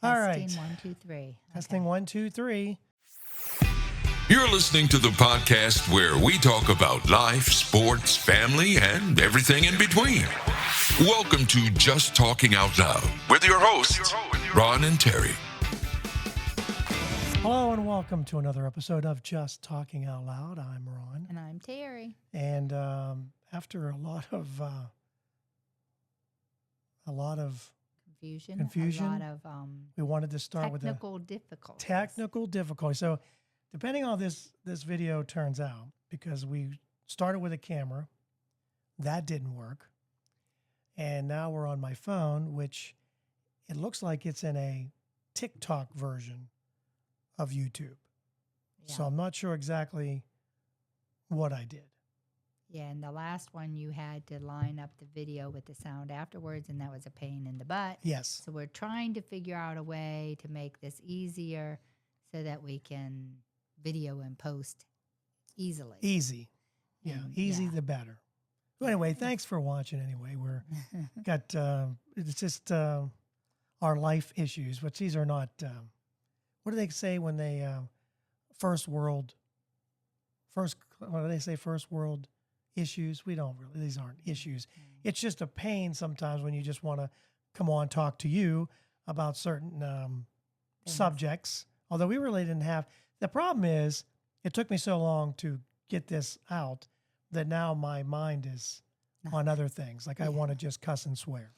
All right. Testing 1, 2, 3. Testing 1, 2, 3. You're listening to the podcast where we talk about life, sports, family, and everything in between. Welcome to Just Talking Out Loud with your hosts, Ron and Terry. Hello and welcome to another episode of Just Talking Out Loud. I'm Ron. And I'm Terry. And after a lot of confusion, a lot of we wanted to start with technical difficulties. Technical difficulty. So depending on this video turns out, because we started with a camera, that didn't work. And now we're on my phone, which it looks like it's in a TikTok version of YouTube. Yeah. So I'm not sure exactly what I did. Yeah, and the last one you had to line up the video with the sound afterwards, and that was a pain in the butt. Yes. So we're trying to figure out a way to make this easier so that we can video and post easily. Easy. Yeah, easy yeah. the better. So anyway, thanks for watching anyway. We're got, it's just our life issues, which these are not, what do they say when they, first world issues? We don't really, these aren't issues. It's just a pain sometimes when you just want to come on, talk to you about certain subjects. Although we really didn't have, the problem is it took me so long to get this out that now my mind is on other things. Like I want to just cuss and swear,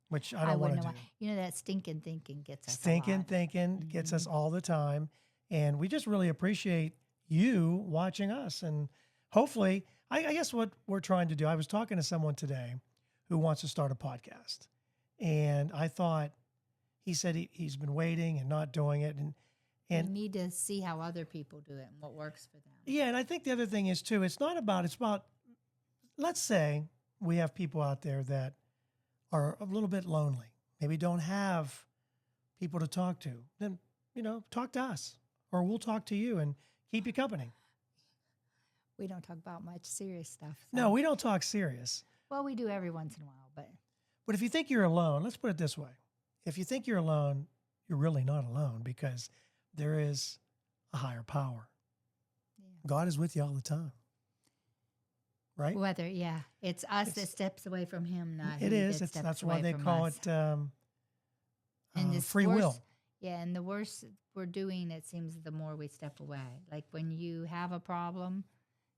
which I don't want to do. You know, that stinking thinking gets us Stinking thinking gets us all the time. And we just really appreciate you watching us. And hopefully, I guess what we're trying to do, I was talking to someone today who wants to start a podcast. And I thought, he said he's been waiting and not doing it. And we need to see how other people do it and what works for them. Yeah, and I think the other thing is, too, it's about, let's say we have people out there that are a little bit lonely, maybe don't have people to talk to. Then, talk to us, or we'll talk to you and keep you company. We don't talk about much serious stuff. So. No, we don't talk serious. Well, we do every once in a while, but if you think you're alone, let's put it this way. If you think you're alone, you're really not alone, because there is a higher power. Yeah. God is with you all the time. Right? It's us that steps away from him, not it is. That's why they call it free will. Yeah, and the worse we're doing, it seems, the more we step away. Like when you have a problem,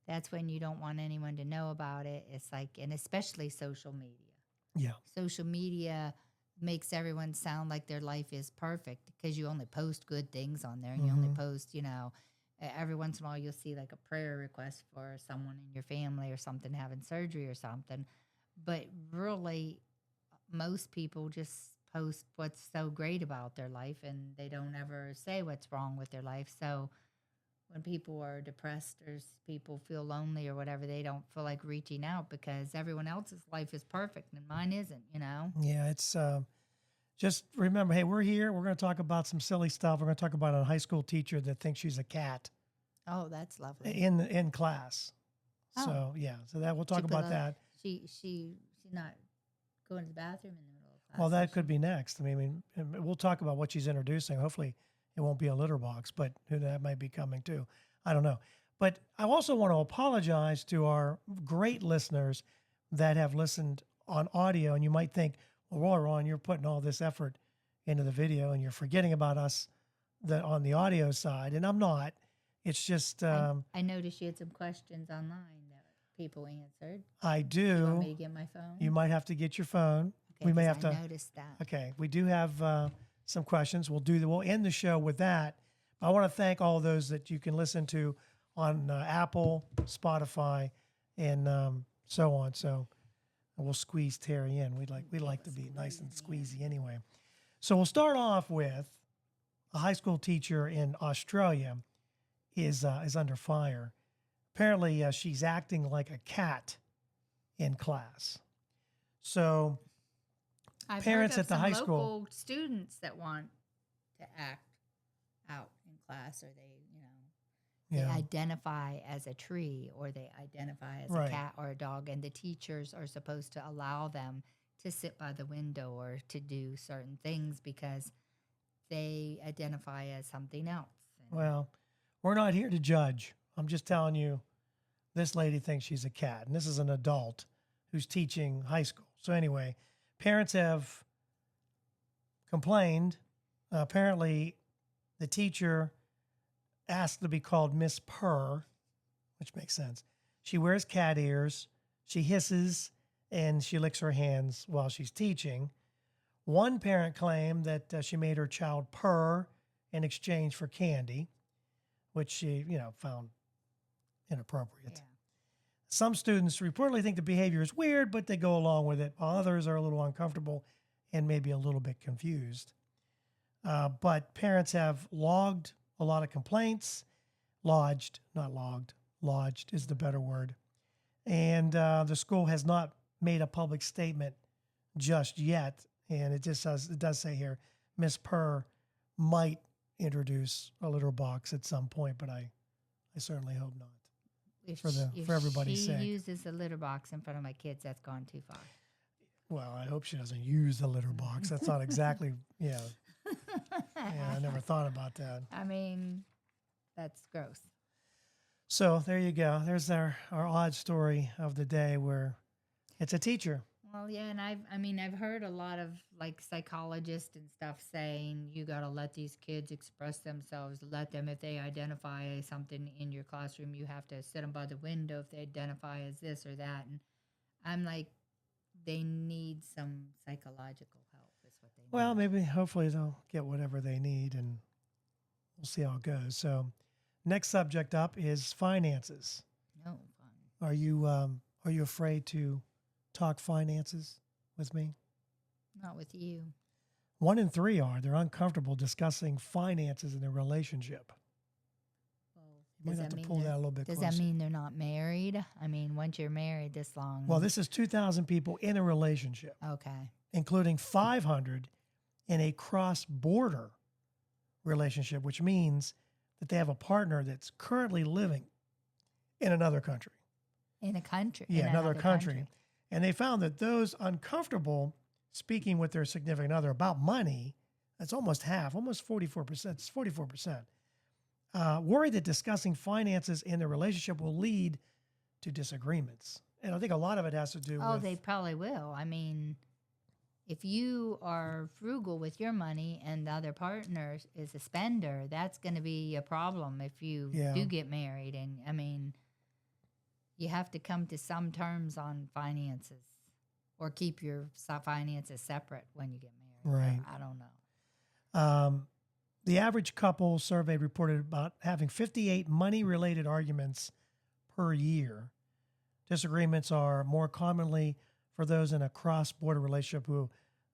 that's when you don't want anyone to know about it. It's like, and especially social media. Yeah. Social media makes everyone sound like their life is perfect because you only post good things on there. And you only post, every once in a while you'll see like a prayer request for someone in your family or something having surgery or something. But really, most people just post what's so great about their life, and they don't ever say what's wrong with their life. So when people are depressed or people feel lonely or whatever, they don't feel like reaching out because everyone else's life is perfect and mine isn't, Yeah, it's just remember, hey, we're here. We're going to talk about some silly stuff. We're going to talk about a high school teacher that thinks she's a cat. Oh, that's lovely. In class. Oh. So, yeah. So that we'll talk about that. She's not going to the bathroom in the middle of class. Well, that could be next. I mean, we'll talk about what she's introducing. Hopefully it won't be a litter box, but that might be coming too. I don't know. But I also want to apologize to our great listeners that have listened on audio. And you might think, well, Ron, you're putting all this effort into the video and you're forgetting about us on the audio side. And I'm not. It's just... I noticed you had some questions online that people answered. I do. You want me to get my phone? You might have to get your phone. Okay, we may have I noticed that. Okay. We do have some questions. We'll end the show with that. I want to thank all those that you can listen to on Apple, Spotify, and so on. So we'll squeeze Terry in. We like to be nice and squeezy anyway. So we'll start off with a high school teacher in Australia is under fire. Apparently, she's acting like a cat in class. So I've parents heard of at the some high local school students that want to act out in class, or they identify as a tree, or they identify as a cat or a dog, and the teachers are supposed to allow them to sit by the window or to do certain things because they identify as something else. And Well, we're not here to judge. I'm just telling you, this lady thinks she's a cat, and this is an adult who's teaching high school. So anyway, parents have complained. Apparently, the teacher asked to be called Miss Purr, which makes sense. She wears cat ears, she hisses, and she licks her hands while she's teaching. One parent claimed that she made her child purr in exchange for candy, which she, found inappropriate. yeah. Some students reportedly think the behavior is weird, but they go along with it, while others are a little uncomfortable and maybe a little bit confused. But parents have logged a lot of complaints, lodged, not logged, lodged is the better word. And the school has not made a public statement just yet. And it does say here, Miss Purr might introduce a litter box at some point, but I certainly hope not. If for everybody's sake. she uses a litter box in front of my kids, that's gone too far. Well, I hope she doesn't use the litter box. That's not exactly, yeah, I never thought about that. I mean, that's gross. So there you go. There's our odd story of the day where it's a teacher. Well, yeah, and I've heard a lot of like psychologists and stuff saying you got to let these kids express themselves. Let them, if they identify as something in your classroom, you have to sit them by the window if they identify as this or that. And I'm like, they need some psychological help. Is what they need. Well, maybe hopefully they'll get whatever they need, and we'll see how it goes. So next subject up is finances. No fun. Are you afraid to talk finances with me? Not with you. 1 in 3 are. They're uncomfortable discussing finances in a relationship. Well, You might have to pull that a little bit does closer. that mean they're not married? I mean, once you're married this long. Well, this is 2,000 people in a relationship, Okay. including 500 in a cross-border relationship, which means that they have a partner that's currently living in another country. In a country. Yeah, in another country. And they found that those uncomfortable speaking with their significant other about money, that's almost half, almost 44%. It's 44%. Worried that discussing finances in the relationship will lead to disagreements. And I think a lot of it has to do Oh, with... they probably will. I mean, if you are frugal with your money and the other partner is a spender, that's going to be a problem if you Yeah. do get married. And I mean, you have to come to some terms on finances or keep your finances separate when you get married. Right. I don't know. The average couple surveyed reported about having 58 money-related arguments per year. Disagreements are more commonly for those in a cross-border relationship who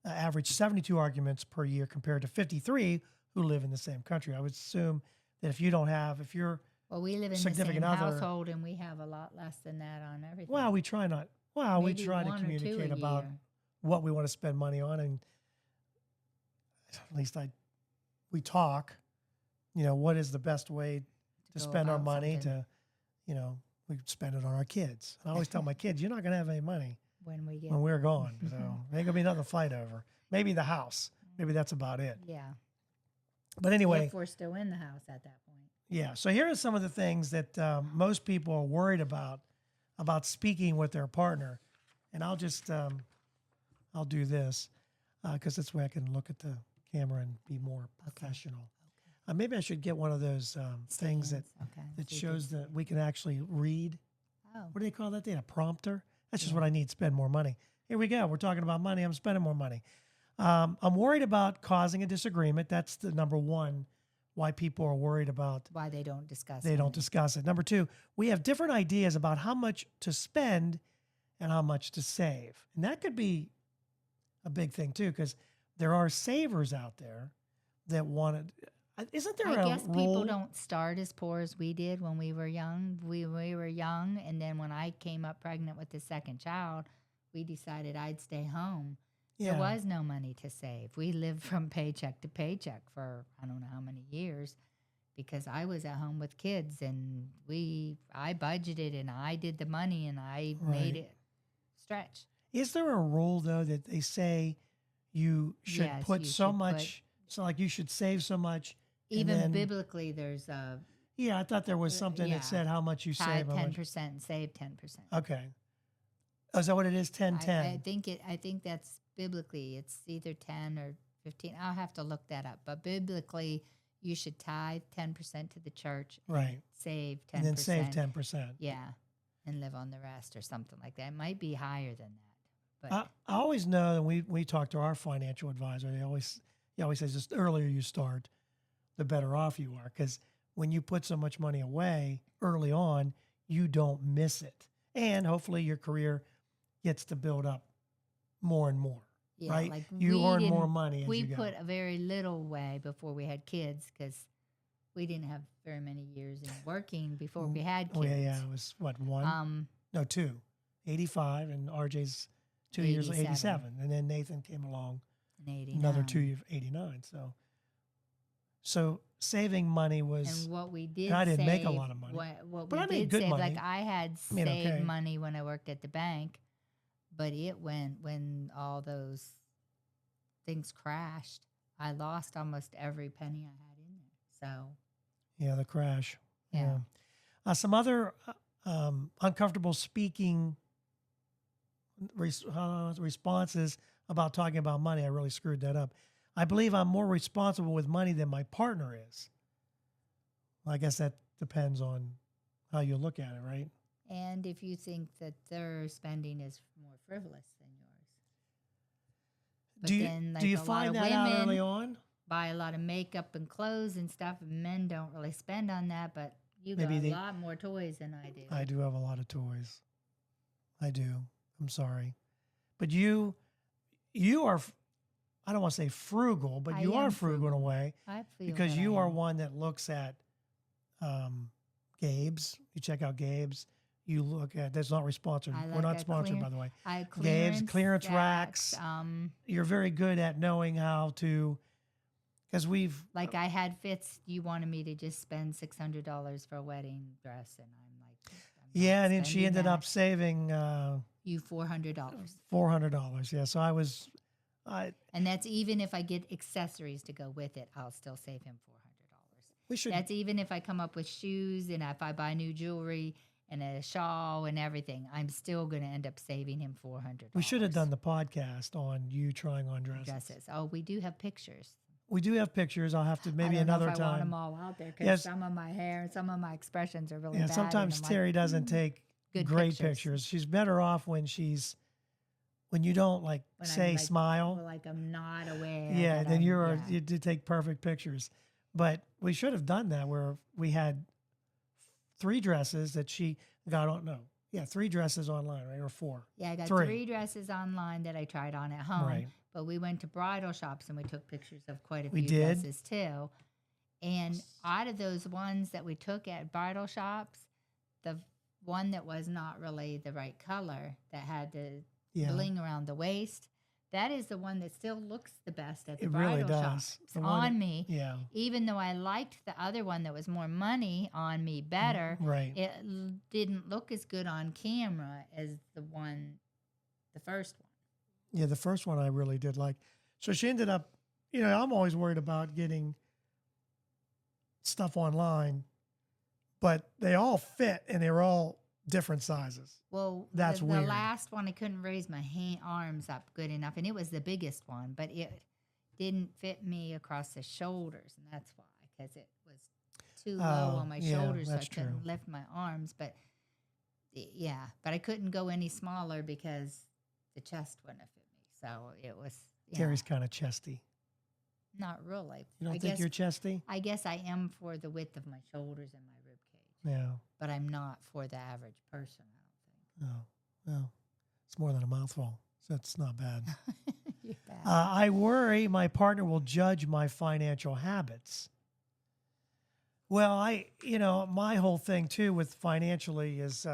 average 72 arguments per year compared to 53 who live in the same country. I would assume that if you're Well, we live in the same significant other- household and we have a lot less than that on everything. well, we try not. Well, we Maybe try to 1 or 2 communicate a about year. what we want to spend money on, and at least we talk. What is the best way to go spend our about money? something. We spend it on our kids. And I always tell my kids, you're not going to have any money When we get when we're gone. So ain't gonna be nothing to fight over. Maybe the house. Maybe that's about it. yeah. But anyway, If we're still in the house at that point. yeah. So here are some of the things that most people are worried about speaking with their partner. And I'll just I'll do this because this way I can look at the camera and be more professional. Maybe I should get one of those things that Okay. So you shows can that we can actually read. Oh. What do they call that thing? A prompter? That's just what I need to spend more money. Here we go. We're talking about money. I'm spending more money. I'm worried about causing a disagreement. That's the number one why people are worried about why they don't discuss they don't money. discuss it. Number two, we have different ideas about how much to spend and how much to save. And that could be a big thing too, because there are savers out there that want to. Isn't there I a guess rule? people don't start as poor as we did when we were young. We were young, and then when I came up pregnant with the second child, we decided I'd stay home. Yeah. There was no money to save. We lived from paycheck to paycheck for I don't know how many years because I was at home with kids, and I budgeted and I did the money and I made Right. it stretch. Is there a rule though that they say you should Yes, put you so should much So like you should save so much. and Even then- biblically, there's a Yeah, I thought there was something yeah. that said how much you tithe save. How much. 10% and save 10%. Okay. Oh, is that what it is? 10, 10. I think that's biblically. It's either 10 or 15. I'll have to look that up. But biblically, you should tithe 10% to the church, Right. save 10%. And then save 10%. Yeah, and live on the rest or something like that. It might be higher than that. But I always know, and we talk to our financial advisor. He always says, just the earlier you start, the better off you are. Because when you put so much money away early on, you don't miss it. And hopefully your career gets to build up more and more. yeah, right? like You we earn more didn't- money as We you go. put a very little away before we had kids because we didn't have very many years in working before we had kids. Oh, yeah. It was what, one? No, two. 85, and RJ's 2 years, 87. 87. And then Nathan came along, In 89. another 2 years, 89. So saving money was, And what we did, and I didn't make a save- lot of money. What But we I made did good save, money. like I had I mean, saved okay. money when I worked at the bank, but it went when all those things crashed. I lost almost every penny I had in there. So yeah, the crash. Yeah. Some other uncomfortable speaking responses about talking about money. I really screwed that up. I believe I'm more responsible with money than my partner is. I guess that depends on how you look at it, right? and if you think that their spending is more frivolous than yours. But Do you then, like, do you a lot find of that out women early on? buy a lot of makeup and clothes and stuff. And men don't really spend on that, but you Maybe got they- a lot more toys than I do. I do have a lot of toys. I do. I'm sorry. But you are, I don't want to say frugal, but I you are am frugal in a way I feel because that I you are am. one that looks at Gabe's. You check out Gabe's. You look at, that's not sponsored. I We're like not a sponsored, clear- by the way. I Gabe's, clearance racks. racks. You're very good at knowing how to, because we've, Like I had fits. You wanted me to just spend $600 for a wedding dress, and I'm like, I'm not yeah, and then she spending ended that. up saving You $400, $400. Yeah, so and that's even if I get accessories to go with it. I'll still save him $400. we should. That's even if I come up with shoes and if I buy new jewelry and a shawl and everything. I'm still going to end up saving him $400. We should have done the podcast on you trying on dresses. Oh, we do have pictures. We do have pictures. I'll have to maybe I don't know another if I want them time. all out there because Yes. some of my hair and some of my expressions are really Yeah, bad. and sometimes I'm like, Terry doesn't take good great pictures. pictures. She's better off when you don't like when I'm, say like, smile. like I'm not aware. Yeah, that then I'm- yeah. you did take perfect pictures. But we should have done that where we had 3 dresses that she got on. No, yeah, 3 dresses online, right? Or 4. Yeah, I got 3. 3 dresses online that I tried on at home. Right. But we went to bridal shops and we took pictures of quite a We few did? dresses too. And out of those ones that we took at bridal shops, the one that was not really the right color, that had the Yeah. bling around the waist, that is the one that still looks the best at the It really bridal does. shops The one on that- me. Yeah. Even though I liked the other one that was more money on me better, Right. it didn't look as good on camera as the first one. Yeah, the first one I really did like. So she ended up, I'm always worried about getting stuff online, but they all fit and they're all different sizes. Well, That's the weird. last one I couldn't raise my arms up good enough, and it was the biggest one, but it didn't fit me across the shoulders, and that's why, because it was too low on my yeah, shoulders, so I that's couldn't true. lift my arms. But yeah, but I couldn't go any smaller because the chest wouldn't have fit me. So it was Terry's kind of chesty. not really. You don't I think guess, you're chesty? I guess I am for the width of my shoulders and my rib cage, Yeah. but I'm not for the average person. I No. No. It's more than a mouthful. So it's not bad. don't think. You're bad. I worry my partner will judge my financial habits. Well, my whole thing too with financially is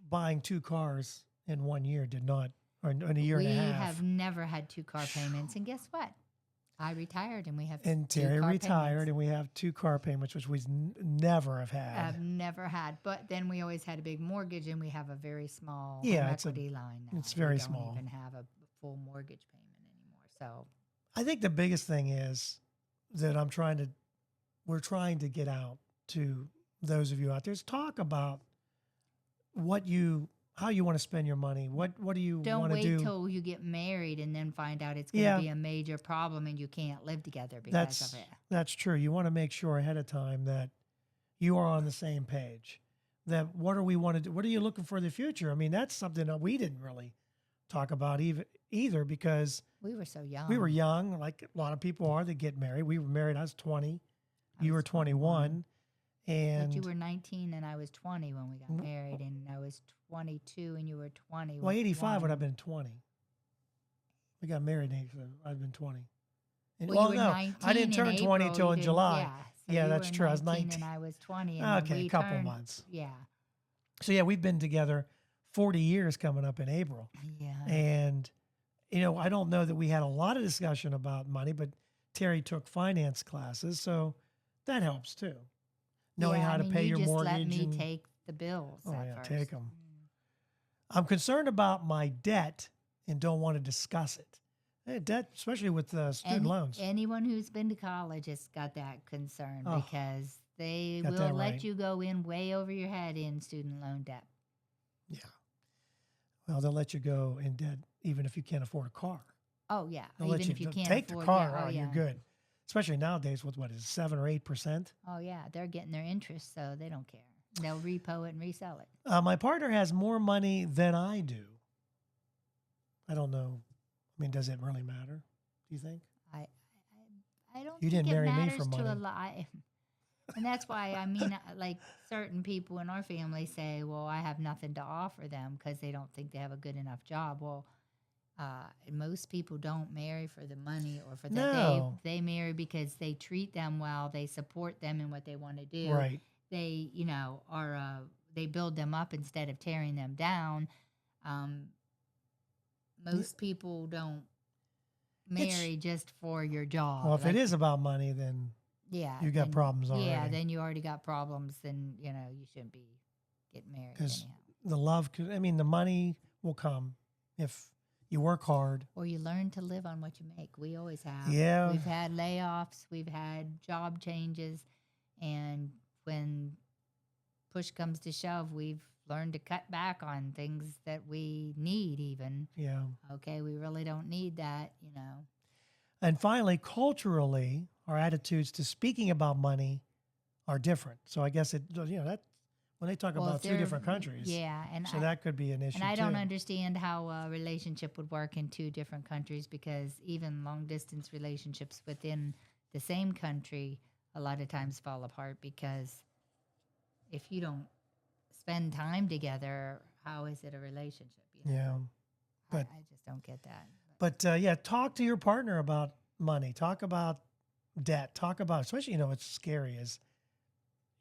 buying 2 cars in 1 year or in a year We and a half. have never had 2 car payments, and guess what? I retired, and we have And 2 Terry car retired, payments. and we have 2 car payments, which we never have had. I've never had, but then we always had a big mortgage, and we have a very small Yeah, home it's equity line now. it's very we small. don't even have a full mortgage payment anymore. So I think the biggest thing is that we're trying to get out to those of you out there is talk about how you want to spend your money. What do you Don't want to wait do? till you get married and then find out it's going to be a major problem and you can't live together because of it. That's true. You want to make sure ahead of time that you are on the same page. That what do we want to do? What are you looking for in the future? I mean, that's something that we didn't really talk about either because we were so young. we were young, like a lot of people are that get married. We were married. I was 20. You were 21. And but you were 19 and I was 20 when we got married, and I was 22 and you were 20. Well, 85 would have been 20. We got married in 85. I'd been 20. And, Well, you were no, 19 I didn't turn in 20 April, till you in didn't- July. so Yeah, you that's were true. I was 19 19. and I was 20. And Okay, we a couple turned- months. Yeah. So yeah, we've been together 40 years coming up in April. Yeah. And, I don't know that we had a lot of discussion about money, but Terry took finance classes. So that helps too. Knowing Yeah, how I to mean, pay you your just mortgage. let me and, take the bills. oh, at yeah, first. take them. I'm concerned about my debt and don't want to discuss it. Debt, especially with student loans. Anyone who's been to college has got that concern Oh, because they got will that let right. you go in way over your head in student loan debt. Yeah. Well, they'll let you go in debt even if you can't afford a car. Oh yeah, They'll even let you if you can't take afford the car. Yeah, oh, yeah. You're good. Especially nowadays with what is it, 7 or 8%. Oh yeah, they're getting their interest, so they don't care. They'll repo it and resell it. My partner has more money than I do. I don't know. I mean, does it really matter? Do you think? I don't. You think didn't marry it me matters for to a money. lot. And that's why, I mean, like certain people in our family say, well, I have nothing to offer them because they don't think they have a good enough job. Well, most people don't marry for the money or for the No. they marry because they treat them well, they support them in what they want to do. Right. They, are they build them up instead of tearing them down. Most people don't marry just for your job. Well, if it is about money, then yeah, you got then- problems Yeah, already. then you already got problems. Then you shouldn't be getting married 'Cause anyhow. the love, the money will come if you work hard. Or you learn to live on what you make. We always have. Yeah. We've had layoffs. We've had job changes, and when push comes to shove, we've learned to cut back on things that we need. Even Yeah. okay, we really don't need that. And finally, culturally, our attitudes to speaking about money are different. So I guess that when they talk Well, about if two they're- different countries, Yeah, and so that could be an issue And I too. don't understand how a relationship would work in two different countries, because even long distance relationships within the same country a lot of times fall apart, because if you don't spend time together, how is it a relationship? Yeah. But I just don't get that. But yeah, talk to your partner about money. Talk about debt. Talk about, especially, what's scary is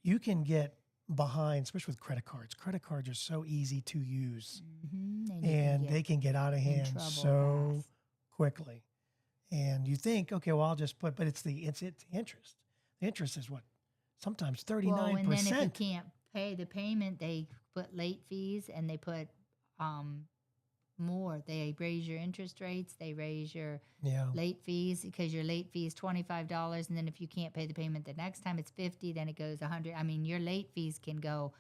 you can get behind, especially with credit cards. Credit cards are so easy to use, and they can get out of hand trouble so fast. quickly. And you think, okay, well, I'll just but it's the interest. The interest is what? Sometimes 39%. Well, and then if you can't pay the payment, they put late fees, and they put more. They raise your interest rates. They raise your Yeah. late fees, because your late fee is $25, and then if you can't pay the payment the next time, it's $50. Then it goes $100. I mean, your late fees can go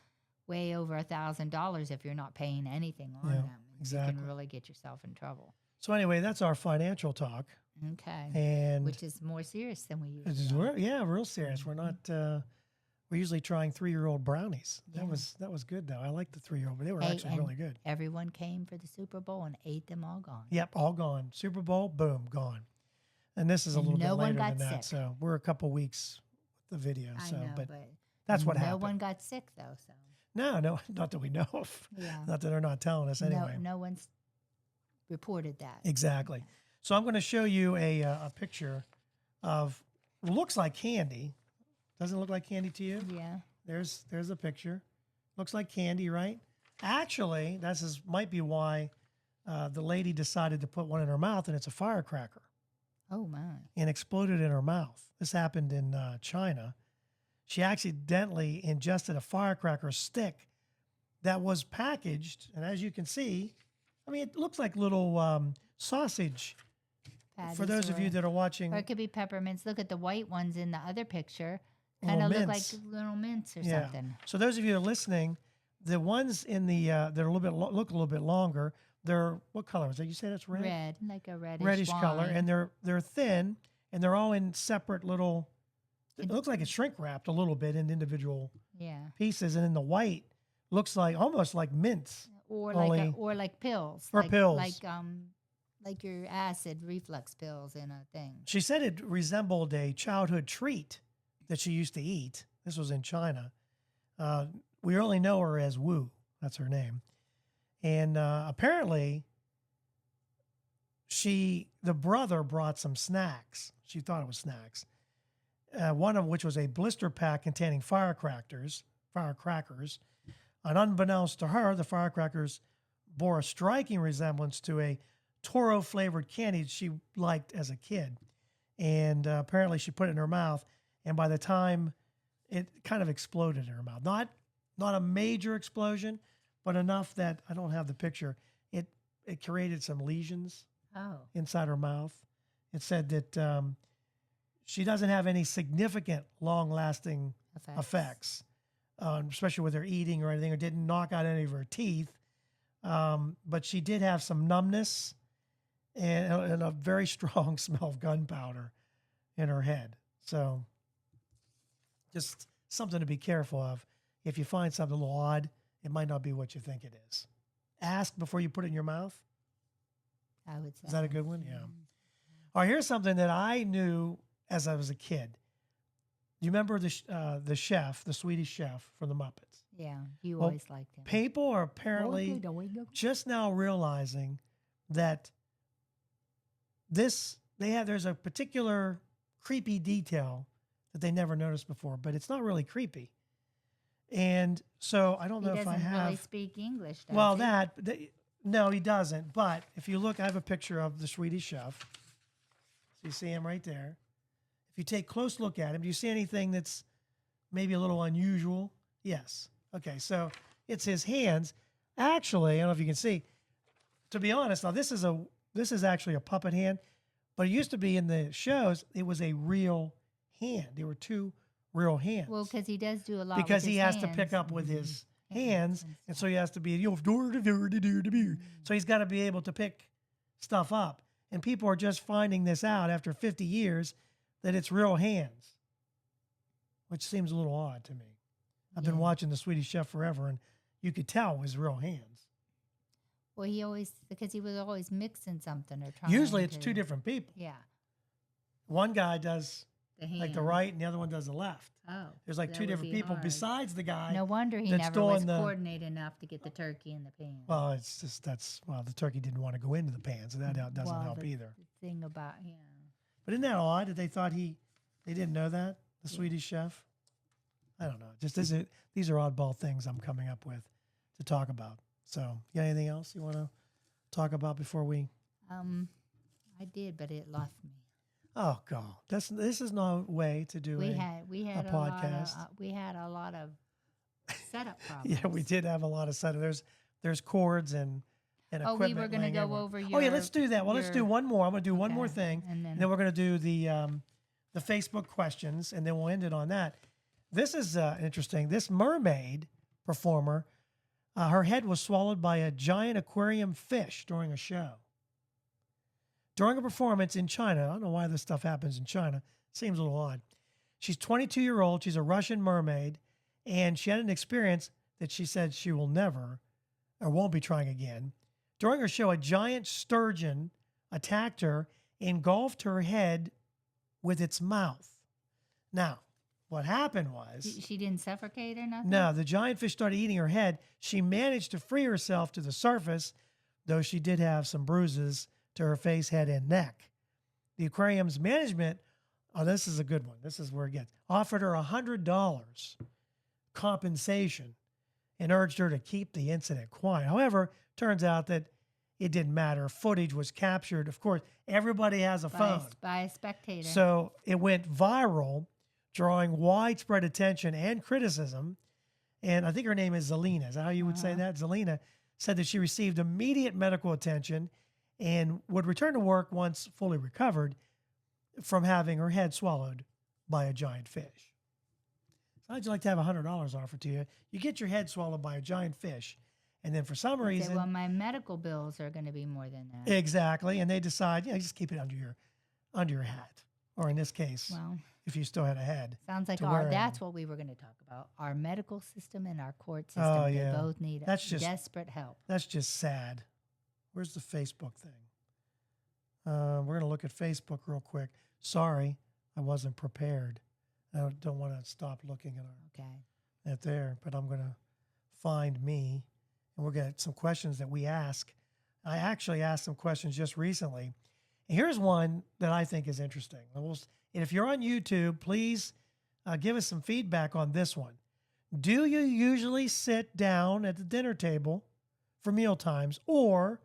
way over $1,000 if you're not paying anything on Yeah, them. You exactly. can really get yourself in trouble. So anyway, that's our financial talk. Okay, And which is more serious than we This usually. is are. real serious. We're not. We're usually trying 3-year-old brownies. Yeah. That was good though. I like the 3-year-old, but they were Hey, actually and really good. Everyone came for the Super Bowl and ate them all gone. Yep, all gone. Super Bowl, boom, gone. And this is a And little no bit one later got than that, sick. so we're a couple weeks with the video. I So, know, but but that's what no happened. one got sick though. So No, not that we know of. yeah, Not that they're not telling us anyway. no one's reported that. Exactly. So I'm going to show you a picture of looks like candy. Doesn't it look like candy to you? Yeah. There's a picture. Looks like candy, right? Actually, might be why the lady decided to put one in her mouth, and it's a firecracker, Oh my. and exploded in her mouth. This happened in China. She accidentally ingested a firecracker stick that was packaged, and as you can see, I mean, it looks like little sausage for those of you that are watching, or it could be peppermints. Look at the white ones in the other picture. Little Kind of look like mints. little mints or yeah. something. So those of you that are listening, the ones in the that are a little bit look a little bit longer. They're what color is that? You say that's red, Red, like a reddish color, wine. and they're thin, and they're all in separate little. It looks like it's shrink wrapped a little bit in individual yeah, pieces, and then the white looks like almost like mints. or Only- like pills, Or pills. like your acid reflux pills in a thing. She said it resembled a childhood treat that she used to eat. This was in China. We only know her as Wu. That's her name. And apparently, the brother brought some snacks. She thought it was snacks. One of which was a blister pack containing firecrackers. And unbeknownst to her, the firecrackers bore a striking resemblance to a Toro-flavored candy she liked as a kid. And apparently she put it in her mouth, and by the time it kind of exploded in her mouth. Not a major explosion, but enough that I don't have the picture. It created some lesions Oh, inside her mouth. It said that she doesn't have any significant long-lasting effects, especially with her eating or anything, or didn't knock out any of her teeth. But she did have some numbness and a very strong smell of gunpowder in her head. So just something to be careful of. If you find something a little odd, it might not be what you think it is. Ask before you put it in your mouth. I would say. Is that a good one? Yeah. All right, here's something that I knew as I was a kid. Do you remember the chef, the Swedish chef from the Muppets? Yeah, you Well, always liked him. People are apparently just now realizing that there's a particular creepy detail that they never noticed before, but it's not really creepy. And so I don't He know if I doesn't have. really speak English, does Well, he? no, he doesn't. But if you look, I have a picture of the Swedish chef. So you see him right there. If you take a close look at him, do you see anything that's maybe a little unusual? Yes. Okay, so it's his hands. Actually, I don't know if you can see. To be honest, now this is actually a puppet hand, but it used to be in the shows. It was a real hand. There were two real hands. Well, because he does do a lot. Because with he his has to pick hands. up with his Mhm. hands, and so he has to be so he's got to be able to pick stuff up. And people are just finding this out after 50 years that it's real hands, which seems a little odd to me. I've been Yeah. watching the Swedish Chef forever, and you could tell it was real hands. Well, because he was always mixing something or trying. Usually it's to- two different people. Yeah, One guy does the hand. like the right, and the other one does the left. Oh, There's like that two would different be people hard. besides the guy. No wonder he that's never was doing the- coordinated enough to get the turkey in the pan. Well, it's just the turkey didn't want to go into the pan, so that doesn't Well, help the- either. The thing about But isn't that odd that they thought they didn't know that, the Swedish chef? I don't know. Just these are oddball things I'm coming up with to talk about. So, you got anything else you want to talk about before we? I did, but it left me. Oh God, this is no way to do We a had a podcast. a lot of setup problems. Yeah, we did have a lot of setup. There's cords and Oh, equipment. we were going to laying go everywhere. over Oh yeah, let's do that. Well, let's do your- one more. I'm going to do one Okay, more thing, and then- then we're going to do the Facebook questions, and then we'll end it on that. This is interesting. This mermaid performer, her head was swallowed by a giant aquarium fish during a show. During a performance in China, I don't know why this stuff happens in China. Seems a little odd. She's 22-year-old. She's a Russian mermaid, and she had an experience that she said she will never or won't be trying again. During her show, a giant sturgeon attacked her, engulfed her head with its mouth. Now, what happened was... She didn't suffocate or nothing? No, the giant fish started eating her head. She managed to free herself to the surface, though she did have some bruises to her face, head, and neck. The aquarium's management, this is a good one. This is where it gets, offered her $100 compensation and urged her to keep the incident quiet. However, turns out that it didn't matter. Footage was captured. Of course, everybody has a phone. By a spectator. So it went viral, drawing widespread attention and criticism. And I think her name is Zelina. Is that how you would say that? Zelina said that she received immediate medical attention and would return to work once fully recovered from having her head swallowed by a giant fish. So how'd you like to have $100 offered to you? You get your head swallowed by a giant fish, and then for some I'd say, reason, well, my medical bills are going to be more than that. exactly, and they decide, just keep it under your hat, or in this case, Well, if you still had a head. sounds like to wear that's them. what we were going to talk about. Our medical system and our court system. Oh, They yeah. both need That's just- desperate help. That's just sad. Where's the Facebook thing? We're going to look at Facebook real quick. Sorry, I wasn't prepared. I don't want to stop looking Okay. at there, but I'm going to find me, and we're going to some questions that we ask. I actually asked some questions just recently. And here's one that I think is interesting. And if you're on YouTube, please give us some feedback on this one. Do you usually sit down at the dinner table for meal times, or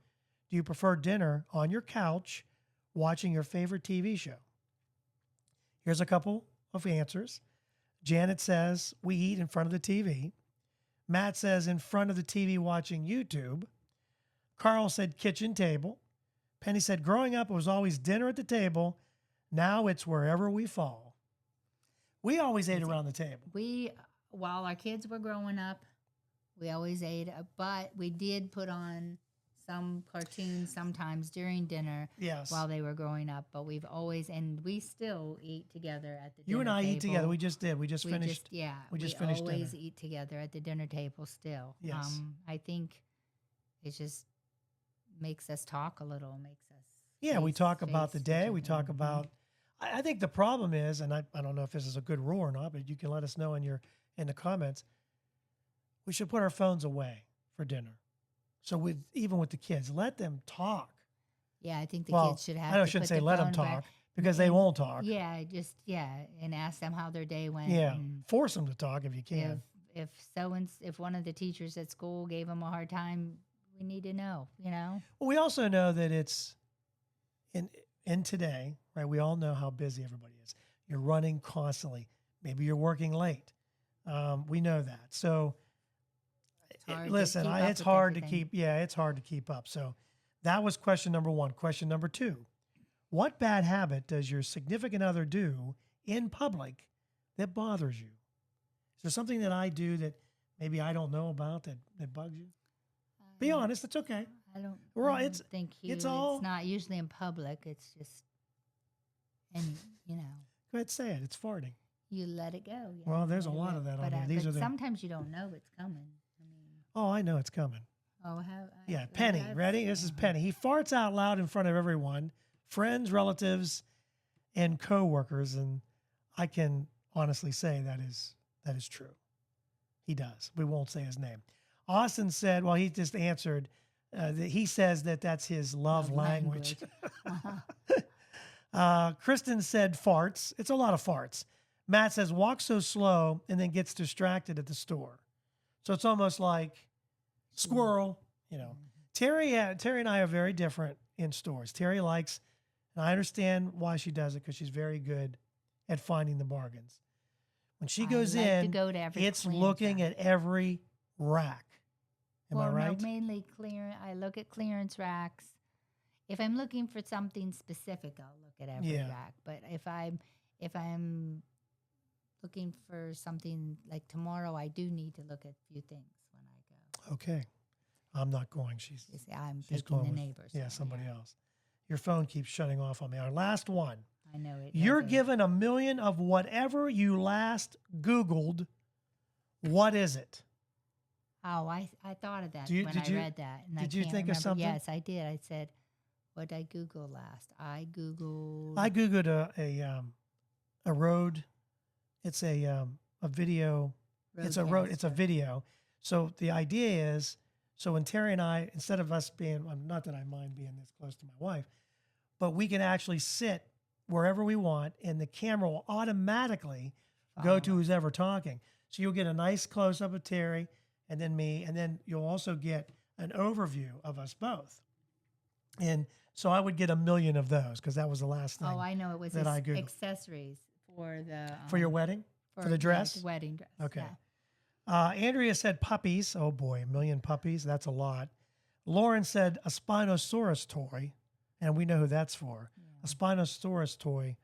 do you prefer dinner on your couch watching your favorite TV show? Here's a couple of answers. Janet says we eat in front of the TV. Matt says in front of the TV watching YouTube. Carl said kitchen table. Penny said growing up it was always dinner at the table. Now it's wherever we fall. We always ate around the table. While our kids were growing up, we always ate, but we did put on some cartoons sometimes during dinner Yes. while they were growing up. But we've always, and we still eat together at the dinner You and I table. eat together. We just did. We just finished. We just finished always dinner. eat together at the dinner table still. Yes. I think it just makes us talk a little, makes us. Yeah, we talk about the face day. each We other. talk about. I think the problem is, and I don't know if this is a good rule or not, but you can let us know in the comments. We should put our phones away for dinner. So even with the kids, let them talk. Yeah, I think the Well, kids should have. I to shouldn't put say their let them phone back. talk because they And- won't talk. Yeah, and ask them how their day went. Yeah, and force them to talk if you can. if one of the teachers at school gave them a hard time, we need to know. Well, we also know that it's in today, right? We all know how busy everybody is. You're running constantly. Maybe you're working late. We know that. So hard to listen, keep up it's with hard to everything. keep. Yeah, it's hard to keep up. So that was question number one. Question number two: what bad habit does your significant other do in public that bothers you? Is there something that I do that maybe I don't know about that bugs you? Be honest. It's okay. I don't. We're all- I don't it's- think it's all- It's not usually in public. It's just, and Go ahead, say it. It's farting. you let it go. you Well, know, there's a let it lot go. of that on but, here. These but are the- sometimes you don't know it's coming. I mean, Oh, I know it's coming. Yeah, Penny. Ready? This is Penny. He farts out loud in front of everyone, friends, relatives, and coworkers, and I can honestly say that is true. He does. We won't say his name. Austin said, well, he just answered that he says that's his love language. Kristen said farts. It's a lot of farts. Matt says walk so slow and then gets distracted at the store. So it's almost like squirrel, Terry and I are very different in stores. Terry likes, and I understand why she does it because she's very good at finding the bargains. When she goes like to in, go to every it's clearance looking rack. at every rack. Am I No, right? mainly clearance. I look at clearance racks. If I'm looking for something specific, I'll look at every Yeah. rack. But if I'm looking for something like tomorrow, I do need to look at a few things when I go. Okay. I'm not going. She's I'm she's taking going the with, neighbors. yeah, somebody else. Your phone keeps shutting off on me. Our last one. I know it. You're doesn't- given $1 million of whatever you last Googled. What is it? Oh, I thought of that Did when I you- read that. And did I you can't think of remember. something? Yes, I did. I said, what did I Google last? I Googled. I Googled a road. It's a video. It's a road. It's a roadcaster. video. So the idea is, so when Terry and I, instead of us being, not that I mind being this close to my wife, but we can actually sit wherever we want, and the camera will automatically go to who's ever talking. So you'll get a nice close up of Terry and then me, and then you'll also get an overview of us both. And so I would get $1 million of those because that was the last thing Oh, I know. It was that I Googled. accessories for the for your wedding, for the yeah, dress. the wedding dress. Okay. yeah. Andrea said puppies. Oh boy, $1 million puppies. That's a lot. Lauren said a Spinosaurus toy. And we know who that's for. A Spinosaurus toy,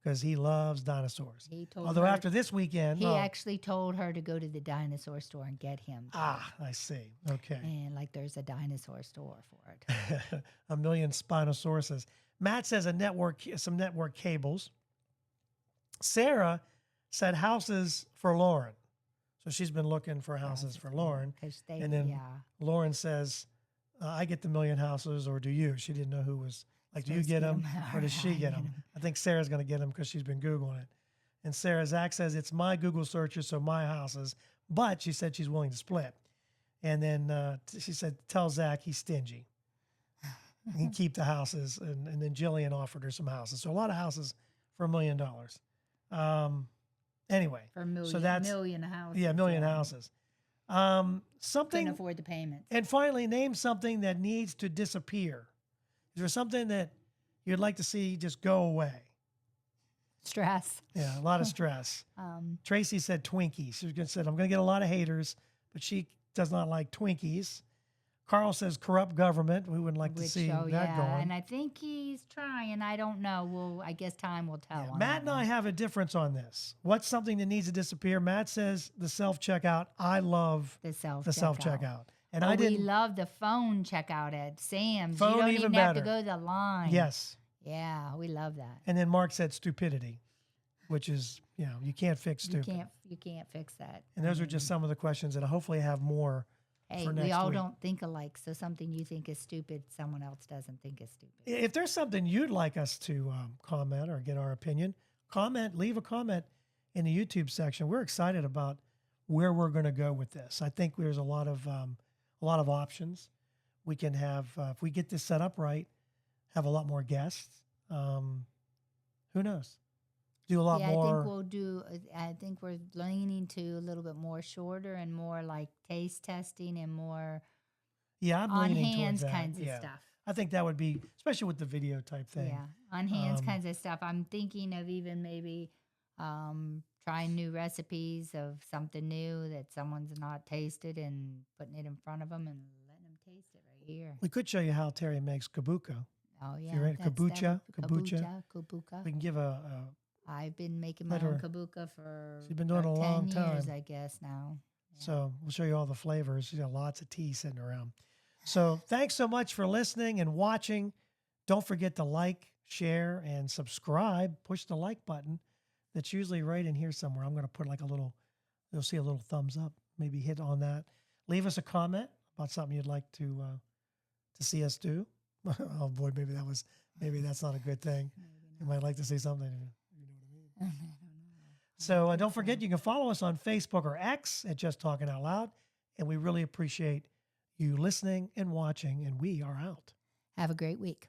because he loves dinosaurs. He told Although her, after this weekend, he actually told her to go to the dinosaur store and get him. I see. Okay. And like there's a dinosaur store for it. A million Spinosauruses. Matt says some network cables. Sarah said houses for Lauren. So she's been looking for houses for Lauren. And then Lauren says, I get the million houses, or do you? She didn't know who was, like, do you get them or does she get them? I think Sarah's going to get them because she's been Googling it. And Zach says, it's my Google searches, so my houses. But she said she's willing to split. And then she said, tell Zach he's stingy. He can keep the houses. And then Jillian offered her some houses. So a lot of houses for $1 million. Anyway, For so that's million houses. yeah, million houses. Something, Couldn't afford the payments. and finally, name something that needs to disappear. Is there something that you'd like to see just go away? Stress. Yeah, a lot of stress. Tracy said Twinkies. She said, I'm going to get a lot of haters, but she does not like Twinkies. Carl says corrupt government. We wouldn't like to see that going. And I think he's trying. I don't know. Well, I guess time will tell. Yeah, on Matt that and one. I have a difference on this. What's something that needs to disappear? Matt says the self-checkout. I love the the self-checkout. And But I didn't. We love the phone checkout at Sam's. Phone you don't even even have to better. go to the line. Yes. Yeah, we love that. And then Mark said stupidity, which is, you can't fix stupid. You can't fix that. And those are just some of the questions that I hopefully have more Hey, for we next all week. don't think alike. So something you think is stupid, someone else doesn't think is stupid. If there's something you'd like us to comment or get our opinion, leave a comment in the YouTube section. We're excited about where we're going to go with this. I think there's a lot of options. We can have, if we get this set up right, have a lot more guests. Who knows? Do a lot more. I think we're leaning to a little bit more shorter and more like taste testing and more I'm on leaning towards hands that. kinds of Yeah. stuff. I think that would be, especially with the video type thing. Yeah, on hands kinds of stuff. I'm thinking of even maybe trying new recipes of something new that someone's not tasted and putting it in front of them and letting them taste it right here. We could show you how Terry makes kabuka. Oh yeah, you're in that's kombucha, kombucha. We can give I've been making my Let her- own kabuka for She's been doing it a about long 10 years, time. I guess now. Yeah. So we'll show you all the flavors. You got lots of tea sitting around. So thanks so much for listening and watching. Don't forget to like, share, and subscribe. Push the like button. That's usually right in here somewhere. I'm going to put like you'll see a little thumbs up. Maybe hit on that. Leave us a comment about something you'd like to see us do. Oh boy, maybe that's not a good thing. You might like to see something. So don't forget, you can follow us on Facebook or X at Just Talking Out Loud. And we really appreciate you listening and watching. And we are out. Have a great week.